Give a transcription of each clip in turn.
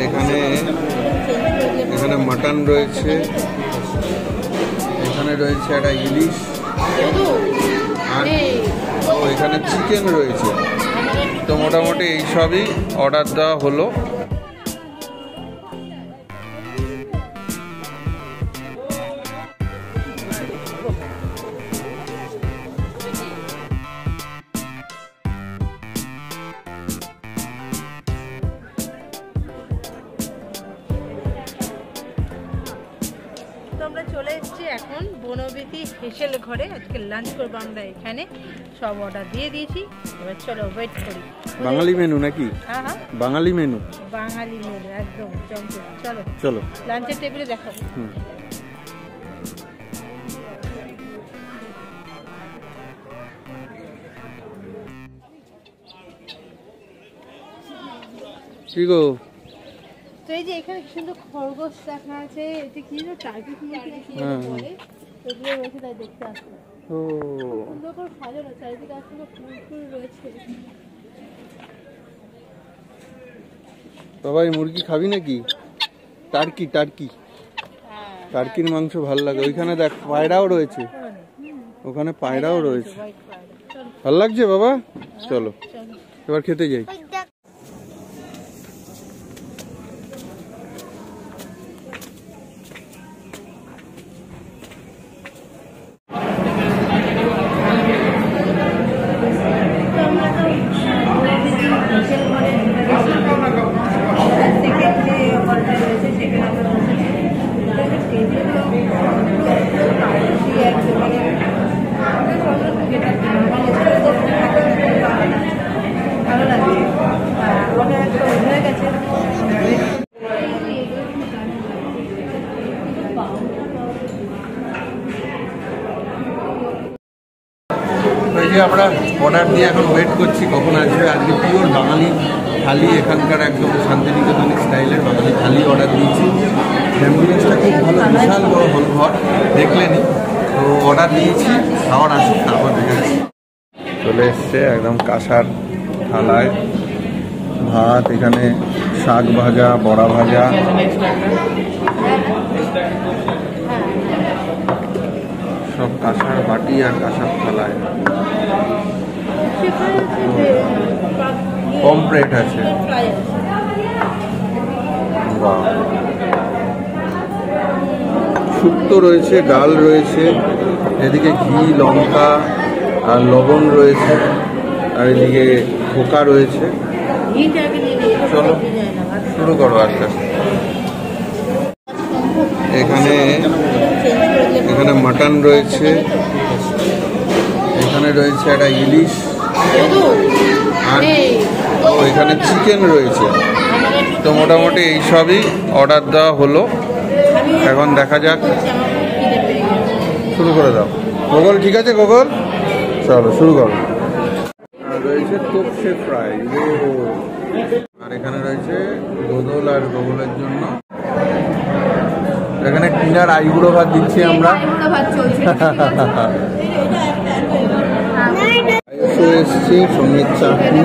এখানে এখানে মাটন রয়েছে, এখানে রয়েছে একটা ইলিশ, আর এখানে চিকেন রয়েছে। তো মোটামুটি এই সবই অর্ডার দেওয়া হলো। আমরা চলে এসেছি এখন বনবিথি হেসেল ঘরে। আজকে লাঞ্চ করবো আমরা এখানে, সব অর্ডার দিয়ে দিয়েছি। এবার চলো ওয়েট করি। বাঙালি মেনু নাকি? হ্যাঁ হ্যাঁ, বাঙালি মেনু, বাঙালি মেনু একদম জমজম। চলো চলো লাঞ্চের টেবিলে দেখাবো। কি গো? তো এই যে এখানে কি সুন্দর খরগোশ রাখা আছে, এটা কি না টার্কি বলে, এগুলো রয়েছে, তাই দেখতে আসবে। ও সুন্দর করে সাজানো, চারিদিকে আসলে ফুল ফুল রয়েছে। বাবা এই মুরগি খাবি নাকি? টার্কি টার্কি টার্কির মাংস ভালো লাগে। ওইখানে দেখ পায়রাও রয়েছে, ওখানে পায়রাও রয়েছে। ভাল লাগছে বাবা? চলো এবার খেতে যাই। আমরা অর্ডার দিয়ে এখন ওয়েট করছি কখন আসবে। আজকে পিওর বাঙালি থালি, এখানকার একদম শান্তিনিকেতন স্টাইলের বাঙালি থালি অর্ডার দিয়েছি। অ্যাম্বুলেন্সটা খুব ভালো, বিশাল বড় হল ঘর, দেখলেনি। তো অর্ডার দিয়েছি, খাওয়ার আসুক তারপর দেখেছি। চলে এসছে একদম কাঁসার থালায় ভাত, এখানে শাক ভাজা, বড়া ভাজা, সব কাঁসার বাটি আর কাঁসার থালায়। পমফ্রেট আছে, শুক্তো রয়েছে, ডাল রয়েছে, এদিকে ঘি, লঙ্কা আর লবণ রয়েছে, আর এদিকে ধোকা রয়েছে। চলো শুরু করো আস্তে আস্তে। এখানে এখানে মাটন রয়েছে, এখানে রয়েছে একটা ইলিশ, আর এখানে চিকেন রয়েছে। তো মোটামুটি এই সবই অর্ডার দেওয়া হলো। এখন দেখা যাক, শুরু করে দাও। গোগল ঠিক আছে? গোগল চলো শুরু করো। রয়েছে তোপসে ফ্রাই, আর এখানে রয়েছে গোদল আর গোগলের জন্য। এখানে টিনার আইবুড়ো ভাত দিচ্ছি আমরা। এসছি সঙ্গে চাটনি।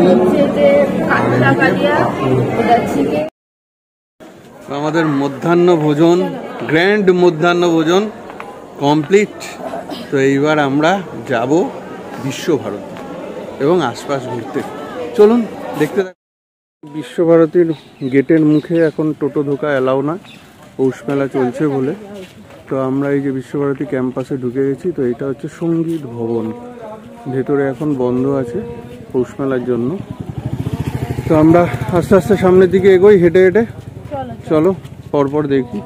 আমাদের মধ্যাহ্ন ভোজন, গ্র্যান্ড মধ্যাহ্ন ভোজন কমপ্লিট। তো এইবার আমরা যাব বিশ্বভারতী এবং আশপাশ ঘুরতে। চলুন দেখতে থাকুন। বিশ্বভারতীর গেটের মুখে এখন টোটো ঢোকা অ্যালাউ না, পৌষ মেলা চলছে বলে। তো আমরা এই যে বিশ্বভারতী ক্যাম্পাসে ঢুকে গেছি। তো এটা হচ্ছে সঙ্গীত ভবন, ভেতরে এখন বন্ধ আছে পৌষ মেলার জন্য। তো আমরা আস্তে আস্তে সামনের দিকে এগোই হেঁটে হেঁটে। চলো পরপর দেখি।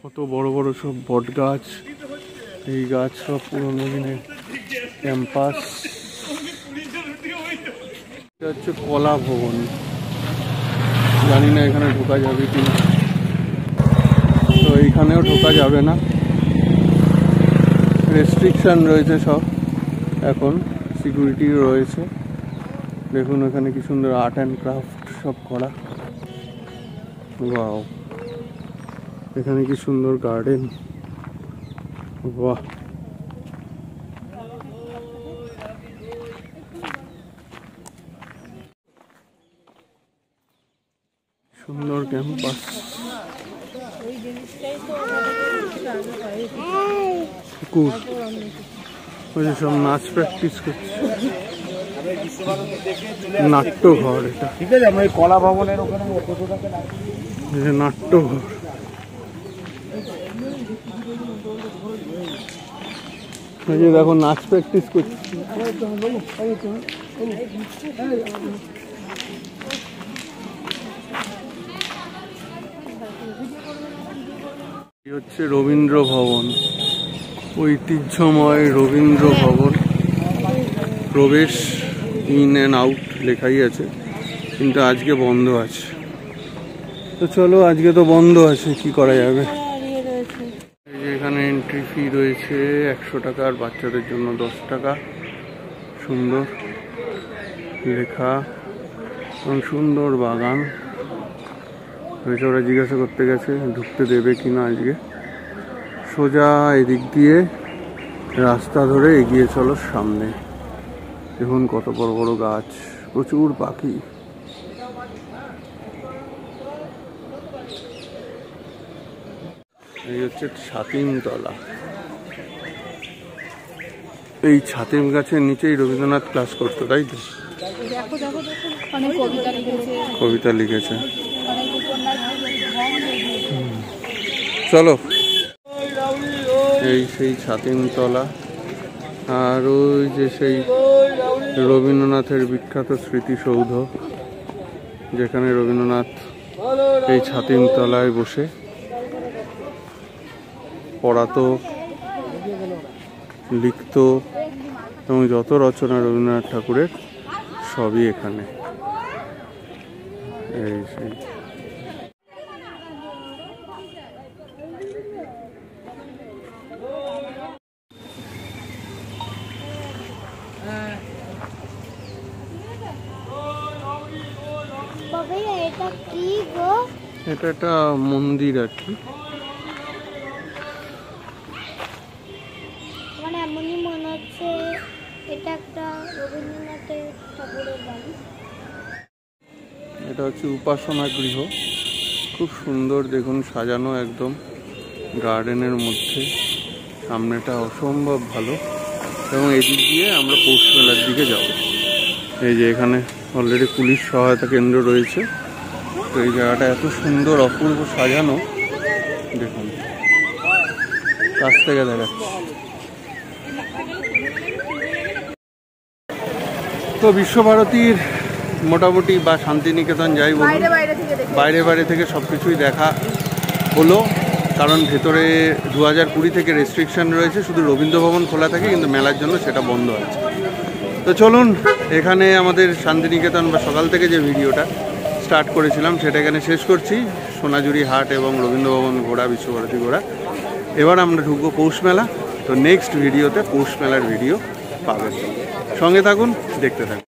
কত বড় বড় সব বট গাছ, এই গাছ সব পুরোনো দিনের ক্যাম্পাস। এটা হচ্ছে কলা ভবন, জানি না এখানে ঢোকা যাবে কিনা। তো এইখানেও ঢোকা যাবে না, রেস্ট্রিকশন রয়েছে সব। এখন সিকিউরিটি রয়েছে। দেখুন এখানে কি সুন্দর আর্ট অ্যান্ড ক্রাফট সব করা। ওয়াও, এখানে কি সুন্দর গার্ডেন। বাহ, সুন্দর ক্যাম্পাস। ওই জিনিসটাই তো আমাদের আগে হয়েছে। কুকুর ওই যে সব নাচ প্র্যাকটিস করছে। নাট্যঘর এটা, ঠিক আছে। আমরা কলা ভবনের ওখানে এই যে নাট্যঘর। এই যে দেখো নাচ প্র্যাকটিস করছে। এই হচ্ছে রবীন্দ্র ভবন, ঐতিহ্যময় রবীন্দ্র ভবন। প্রবেশ ইন অ্যান্ড আউট লেখাই আছে, কিন্তু আজকে বন্ধ আছে। তো চলো, আজকে তো বন্ধ আছে, কি করা যাবে। এই যে এখানে এন্ট্রি ফি রয়েছে 100 টাকা, আর বাচ্চাদের জন্য 10 টাকা। সুন্দর লেখা এবং সুন্দর বাগান রয়েছে। ওরা জিজ্ঞাসা করতে গেছে ঢুকতে দেবে কিনা আজকে। সোজা এদিক দিয়ে রাস্তা ধরে এগিয়ে চলো সামনে। দেখুন কত বড় বড় গাছ, প্রচুর পাখি। এই হচ্ছে ছাতিমতলা। এই ছাতিম গাছের নিচেই রবীন্দ্রনাথ ক্লাস করতো, তাই তো? দেখো দেখো দেখো, অনেক কবিতা লিখেছে, কবিতা লিখেছে। অনেক উপন্যাস লিখেছে। চলো, এই সেই ছাতিমতলা। আর ওই যে সেই রবীন্দ্রনাথের বিখ্যাত স্মৃতিসৌধ, যেখানে রবীন্দ্রনাথ এই ছাতিমতলায় বসে পড়াতো, লিখতো, এবং যত রচনা রবীন্দ্রনাথ ঠাকুরের সবই এখানে। এই সেই এটা কি গো? এটা একটা মন্দির আর কি। মানে এমনই মনে হচ্ছে এটা একটা রবীন্দ্রনাথের ঠাকুরের বাড়ি। এটা হচ্ছে উপাসনা গৃহ, খুব সুন্দর দেখুন সাজানো একদম গার্ডেনের মধ্যে। সামনেটা অসম্ভব ভালো, এবং এদিক দিয়ে আমরা পৌষ মেলার দিকে যাব। এই যে এখানে অলরেডি পুলিশ সহায়তা কেন্দ্র রয়েছে। তো এই জায়গাটা এত সুন্দর অপূর্ব সাজানো, দেখুন কাছ থেকে দেখাচ্ছি। তো বিশ্বভারতীর মোটামুটি বা শান্তিনিকেতন যাই বলুন, বাইরে বাইরে থেকে সব কিছুই দেখা হলো। কারণ ভেতরে 2020 থেকে রেস্ট্রিকশন রয়েছে, শুধু রবীন্দ্র ভবন খোলা থাকে, কিন্তু মেলার জন্য সেটা বন্ধ আছে। তো চলুন, এখানে আমাদের শান্তিনিকেতন বা সকাল থেকে যে ভিডিওটা স্টার্ট করেছিলাম সেটা এখানে শেষ করছি। সোনাঝুরি হাট এবং রবীন্দ্র ভবন ঘোরা, বিশ্বভারতী ঘোরা। এবার আমরা ঢুকবো পৌষ মেলা। তো নেক্সট ভিডিওতে পৌষ মেলার ভিডিও পাবেন, সঙ্গে থাকুন, দেখতে থাকুন।